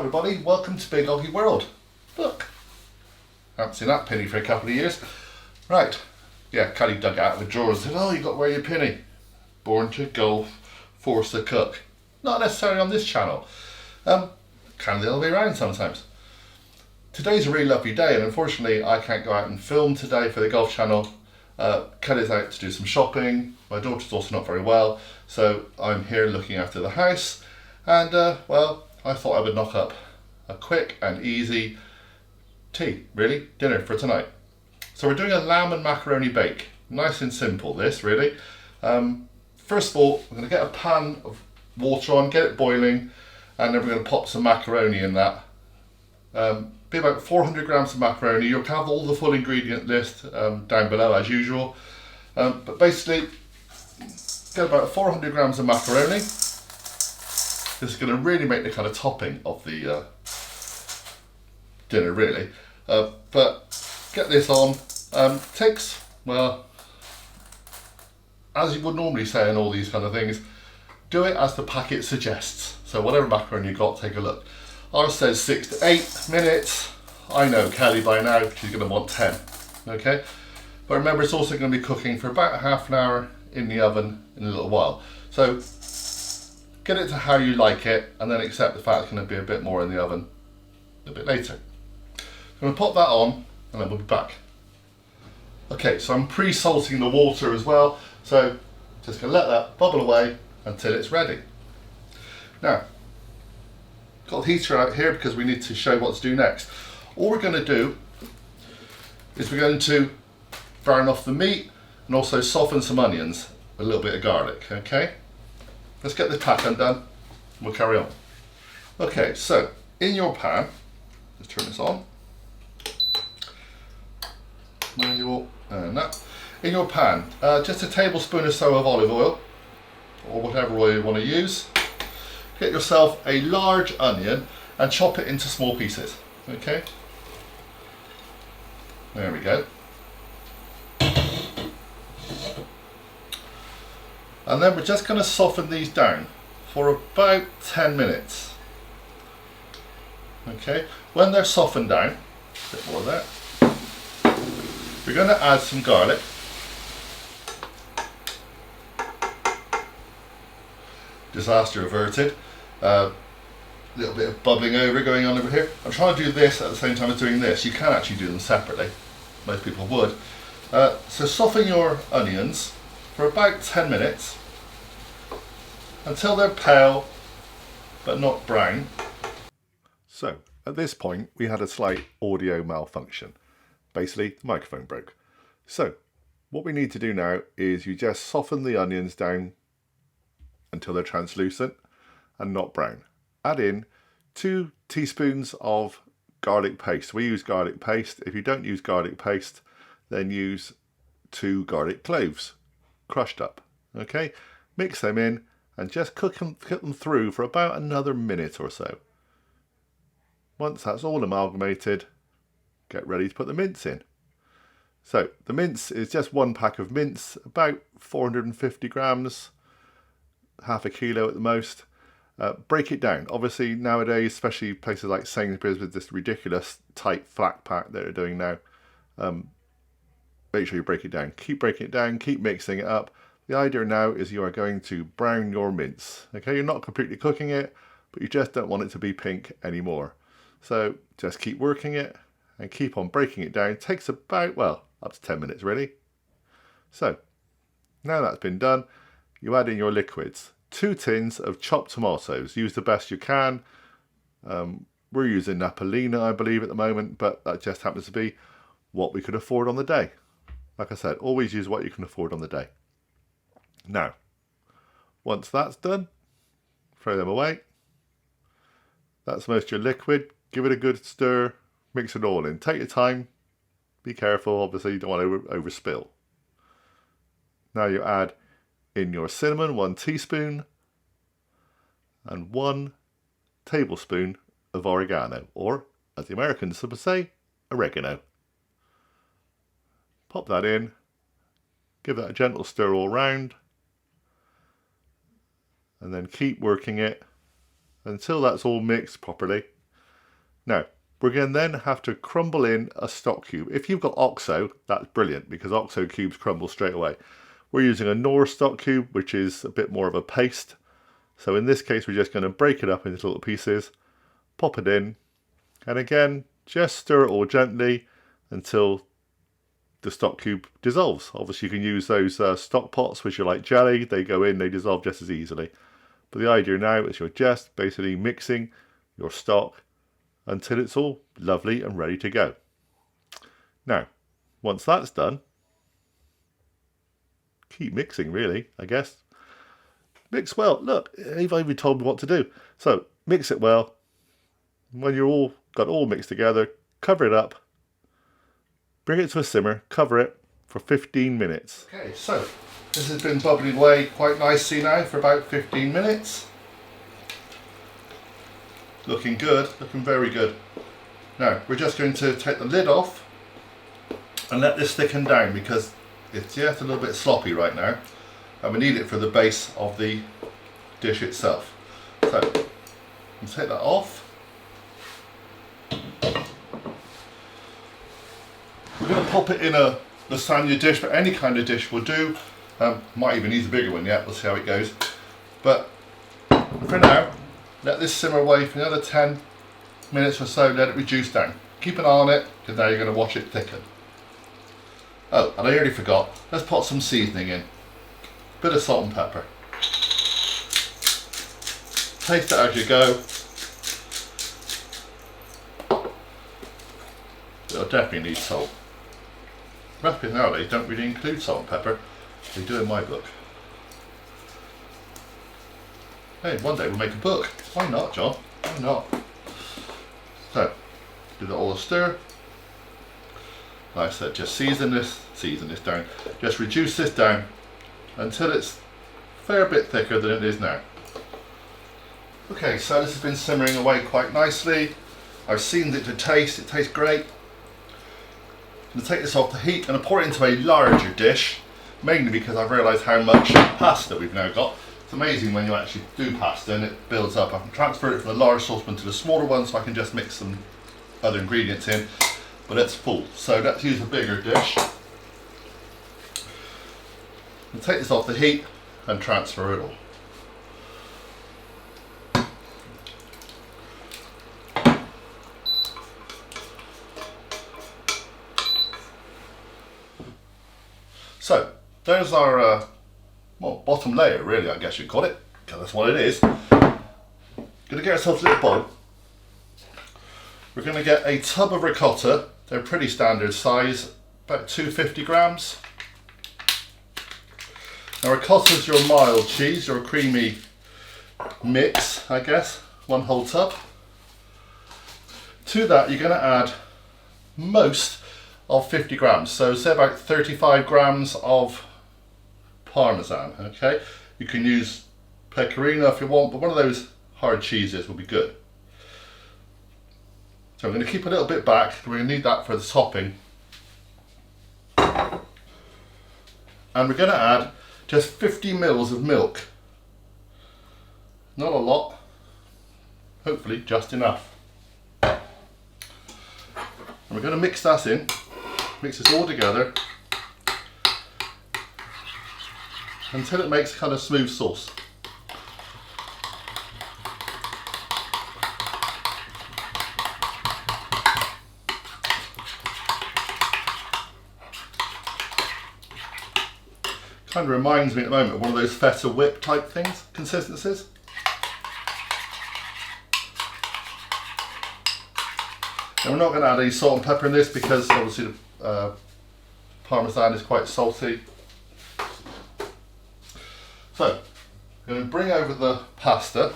everybody, welcome to Big OGGIE World. Look, haven't seen that penny for a couple of years. Right, yeah, Kelly dug out of the drawer and said, oh, you got to wear your penny. Born to golf, forced to cook. Not necessarily on this channel. Kind of the other way around sometimes. Today's a really lovely day, and unfortunately I can't go out and film today for the golf channel. Kelly's out to do some shopping. My daughter's also not very well, so I'm here looking after the house. And well, I thought I would knock up a quick and easy dinner for tonight. So we're doing a lamb and macaroni bake. Nice and simple this, really. First of all, I'm going to get a pan of water on, get it boiling, and then we're going to pop some macaroni in that. Be about 400 grams of macaroni. You'll have all the full ingredient list down below as usual. But basically, get about 400 grams of macaroni. This is going to really make the kind of topping of the dinner, really. But get this on. Takes, well, as you would normally say in all these kind of things, do it as the packet suggests. So whatever macaroni you got, take a look. Ours says 6 to 8 minutes. I know Kelly by now, she's going to want 10. Okay? But remember, it's also going to be cooking for about half an hour in the oven in a little while. So get it to how you like it, and then accept the fact it's going to be a bit more in the oven a bit later. So I'm going to pop that on, and then we'll be back. Okay, so I'm pre-salting the water as well, so just going to let that bubble away until it's ready. Now, got the heater out here because we need to show what to do next. All we're going to do is we're going to brown off the meat and also soften some onions, a little bit of garlic, okay? Let's get this pattern done, we'll carry on. Okay, so in your pan, let's turn this on. Manual, and that. In your pan, just a tablespoon or so of olive oil, or whatever oil you want to use. Get yourself a large onion and chop it into small pieces, okay? There we go. And then we're just going to soften these down for about 10 minutes. Okay, when they're softened down, a bit more of that, we're going to add some garlic. Disaster averted. A little bit of bubbling over going on over here. I'm trying to do this at the same time as doing this. You can actually do them separately. Most people would. So soften your onions for about 10 minutes until they're pale but not brown. So at this point we had a slight audio malfunction. Basically the microphone broke. So what we need to do now is you just soften the onions down until they're translucent and not brown. Add in 2 teaspoons of garlic paste. We use garlic paste. If you don't use garlic paste, then use 2 garlic cloves, crushed up. Okay, mix them in and just cook them through for about another minute or so. Once that's all amalgamated, get ready to put the mince in. So the mince is just 1 pack of mince, about 450 grams, half a kilo at the most. Break it down. Obviously nowadays, especially places like Sainsbury's with this ridiculous tight flat pack that they're doing now, make sure you break it down. Keep breaking it down, keep mixing it up. The idea now is you are going to brown your mince. Okay, you're not completely cooking it, but you just don't want it to be pink anymore. So just keep working it and keep on breaking it down. It takes about, well, up to 10 minutes really. So now that's been done, you add in your liquids. 2 tins of chopped tomatoes. Use the best you can. We're using Napolina, I believe, at the moment, but that just happens to be what we could afford on the day. Like I said, always use what you can afford on the day. Now, once that's done, throw them away. That's most of your liquid. Give it a good stir. Mix it all in. Take your time. Be careful, obviously, you don't want to overspill. Now you add in your cinnamon, 1 teaspoon, and 1 tablespoon of oregano, or as the Americans would say, oregano. Pop that in, give that a gentle stir all round, and then keep working it until that's all mixed properly. Now, we're going to then have to crumble in a stock cube. If you've got OXO, that's brilliant because OXO cubes crumble straight away. We're using a Knorr stock cube, which is a bit more of a paste. So in this case, we're just going to break it up into little pieces, pop it in, and again, just stir it all gently until the stock cube dissolves. Obviously, you can use those stock pots, which are like jelly. They go in, they dissolve just as easily. But the idea now is you're just basically mixing your stock until it's all lovely and ready to go. Now, once that's done, keep mixing really, I guess. Mix well. Look, Eve even told me what to do. So, mix it well. When you're all got all mixed together, cover it up. Bring it to a simmer, cover it for 15 minutes. Okay, so this has been bubbling away quite nicely now for about 15 minutes. Looking good, looking very good. Now, we're just going to take the lid off and let this thicken down because it's just a little bit sloppy right now and we need it for the base of the dish itself. So, we'll take that off. We're going to pop it in a lasagna dish, but any kind of dish will do. Might even use a bigger one yet, we'll see how it goes. But for now, let this simmer away for another 10 minutes or so, let it reduce down. Keep an eye on it, because now you're going to watch it thicken. Oh, and I nearly forgot, let's put some seasoning in. Bit of salt and pepper. Taste it as you go. It'll definitely need salt. Recipes nowadays don't really include salt and pepper. They do in my book. Hey, one day we'll make a book. Why not, John? Why not? So, give it all a stir. Like I said, just season this down. Just reduce this down until it's a fair bit thicker than it is now. Okay, so this has been simmering away quite nicely. I've seasoned it to taste. It tastes great. I'm going to take this off the heat and pour it into a larger dish, mainly because I've realised how much pasta we've now got. It's amazing when you actually do pasta and it builds up. I can transfer it from the large saucepan to the smaller one so I can just mix some other ingredients in, but it's full. So let's use a bigger dish. I'll take this off the heat and transfer it all. So, there's our well, bottom layer really, I guess you'd call it, because that's what it is. Gonna get ourselves a little bowl. We're gonna get a tub of ricotta. They're pretty standard size, about 250 grams. Now ricotta is your mild cheese, your creamy mix, I guess, one whole tub. To that you're gonna add most of 50 grams, so say about 35 grams of parmesan. Okay, you can use pecorino if you want, but one of those hard cheeses will be good. So I'm going to keep a little bit back, we're going to need that for the topping. And we're going to add just 50 mils of milk. Not a lot, hopefully just enough. And we're going to mix that in. Mix this all together until it makes kind of smooth sauce. Kind of reminds me at the moment of one of those feta whip type things, consistencies. And we're not going to add any salt and pepper in this because obviously the parmesan is quite salty. So, I'm going to bring over the pasta,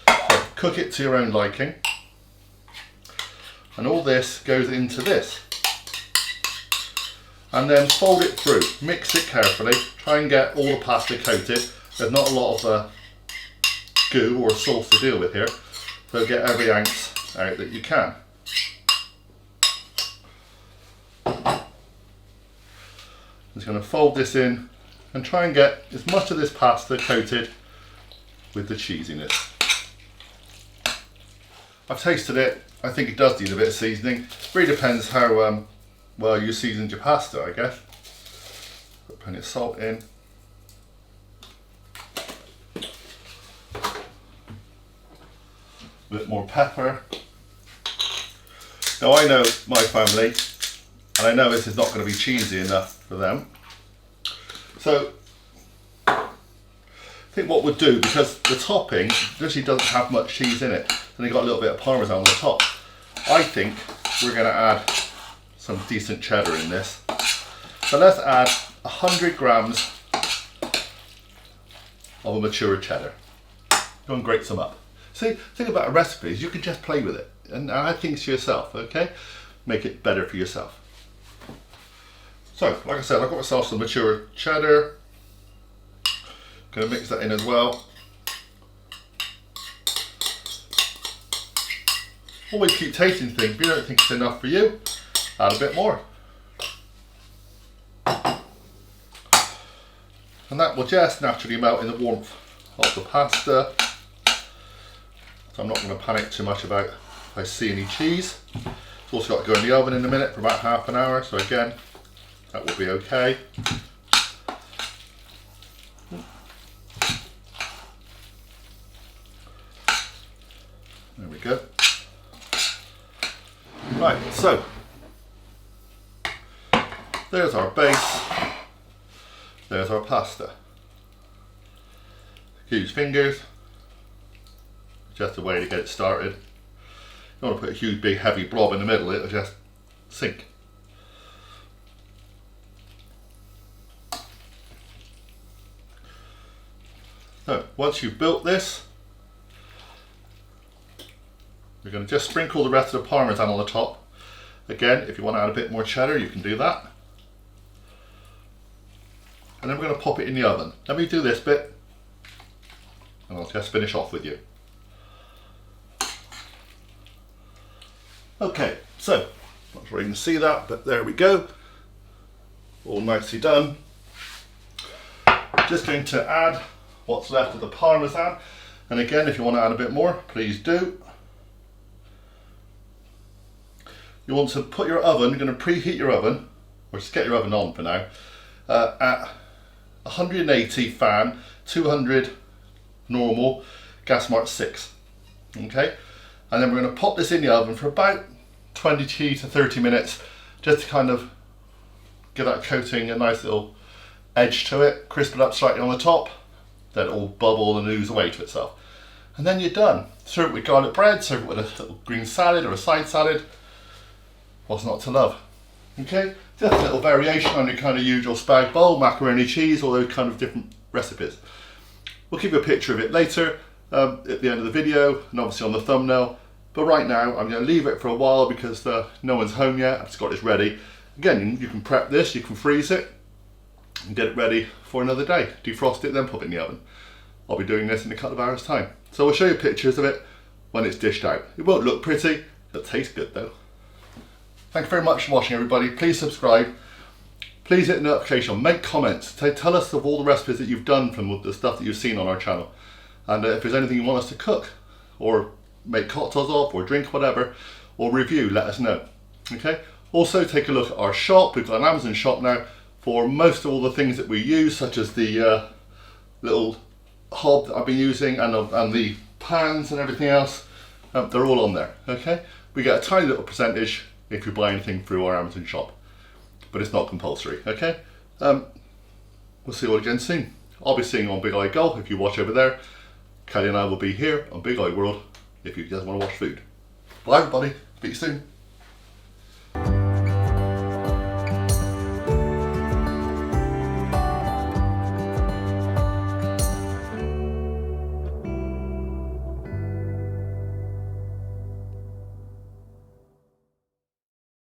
so cook it to your own liking, and all this goes into this. And then fold it through, mix it carefully, try and get all the pasta coated. There's not a lot of goo or sauce to deal with here, so get every ounce out that you can. I'm just going to fold this in and try and get as much of this pasta coated with the cheesiness. I've tasted it I think it does need a bit of seasoning. Really depends how well you seasoned your pasta, I guess. Put plenty of salt in. A bit more pepper. Now I know my family, and I know this is not going to be cheesy enough for them. So I think what we'll do, because the topping literally doesn't have much cheese in it, and you've got a little bit of parmesan on the top, I think we're going to add some decent cheddar in this. So let's add 100 grams of a mature cheddar. Go and grate some up. See, the thing about a recipe is you can just play with it and add things to yourself, okay? Make it better for yourself. So, like I said, I've got myself some mature cheddar. Gonna mix that in as well. Always keep tasting things. If you don't think it's enough for you, add a bit more. And that will just naturally melt in the warmth of the pasta. So I'm not going to panic too much about if I see any cheese. It's also got to go in the oven in a minute for about half an hour, so again, that will be okay. There we go. Right, so there's our base, there's our pasta. Use fingers, just a way to get it started. You don't want to put a huge big heavy blob in the middle, it'll just sink. So once you've built this, you're going to just sprinkle the rest of the parmesan on the top. Again, if you want to add a bit more cheddar, you can do that. And then we're going to pop it in the oven. Let me do this bit, and I'll just finish off with you. Okay, so, not sure you can see that, but there we go. All nicely done. Just going to add what's left of the parmesan. And again, if you want to add a bit more, please do. You want to put your oven, you're going to preheat your oven, or just get your oven on for now, at 180 fan, 200 normal, gas mark 6. Okay? And then we're going to pop this in the oven for about 20 to 30 minutes, just to kind of give that coating a nice little edge to it, crisp it up slightly on the top, then it will bubble and ooze away to itself. And then you're done. Serve it with garlic bread, serve it with a little green salad or a side salad. What's not to love? Okay, just a little variation on your kind of usual spag bowl, macaroni cheese, all those kind of different recipes. We'll give you a picture of it later at the end of the video, and obviously on the thumbnail. But right now, I'm going to leave it for a while because no one's home yet. I've just got this ready. Again, you can prep this, you can freeze it, and get it ready for another day. Defrost it, then pop it in the oven. I'll be doing this in a couple of hours' time. So I'll show you pictures of it when it's dished out. It won't look pretty, it'll taste good though. Thank you very much for watching, everybody. Please subscribe. Please hit the notification, make comments. Tell us of all the recipes that you've done from the stuff that you've seen on our channel. And if there's anything you want us to cook, or make cocktails of, or drink, whatever, or review, let us know. Okay? Also, take a look at our shop. We've got an Amazon shop now for most of all the things that we use, such as the little hob that I've been using, and the pans and everything else. They're all on there. Okay? We get a tiny little percentage if you buy anything through our Amazon shop, but it's not compulsory. Okay? We'll see you all again soon. I'll be seeing you on Big Eye Golf if you watch over there. Kelly and I will be here on Big Eye World if you just want to watch food. Bye everybody, speak soon.